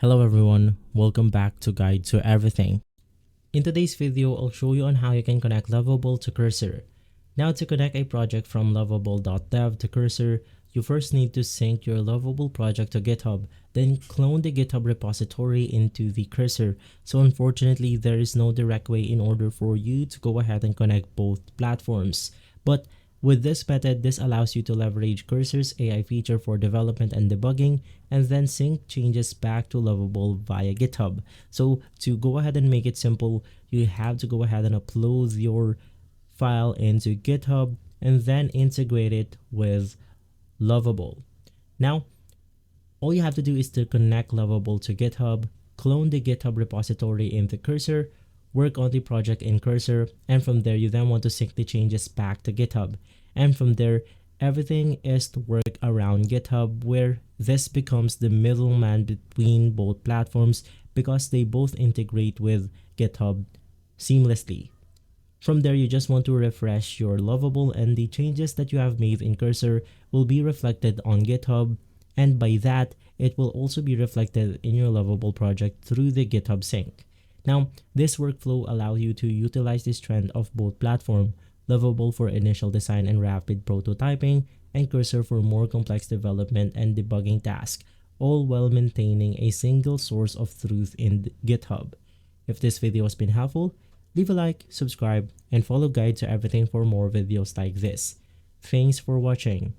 Hello everyone, welcome back to Guide to Everything. In today's video, I'll show you on how you can connect Lovable to Cursor. Now to connect a project from lovable.dev to Cursor, you first need to sync your Lovable project to GitHub, then clone the GitHub repository into the Cursor. So unfortunately, there is no direct way in order for you to go ahead and connect both platforms. But with this method, this allows you to leverage Cursor's AI feature for development and debugging, and then sync changes back to Lovable via GitHub. So to go ahead and make it simple, you have to go ahead and upload your file into GitHub and then integrate it with Lovable. Now, all you have to do is to connect Lovable to GitHub, clone the GitHub repository into Cursor, work on the project in Cursor, and from there you then want to sync the changes back to GitHub. And from there, everything is to work around GitHub, where this becomes the middleman between both platforms because they both integrate with GitHub seamlessly. From there, you just want to refresh your Lovable and the changes that you have made in Cursor will be reflected on GitHub, and by that, it will also be reflected in your Lovable project through the GitHub sync. Now, this workflow allows you to utilize this trend of both platforms, Lovable for initial design and rapid prototyping, and Cursor for more complex development and debugging tasks, all while maintaining a single source of truth in GitHub. If this video has been helpful, leave a like, subscribe, and follow Guide to Everything for more videos like this. Thanks for watching.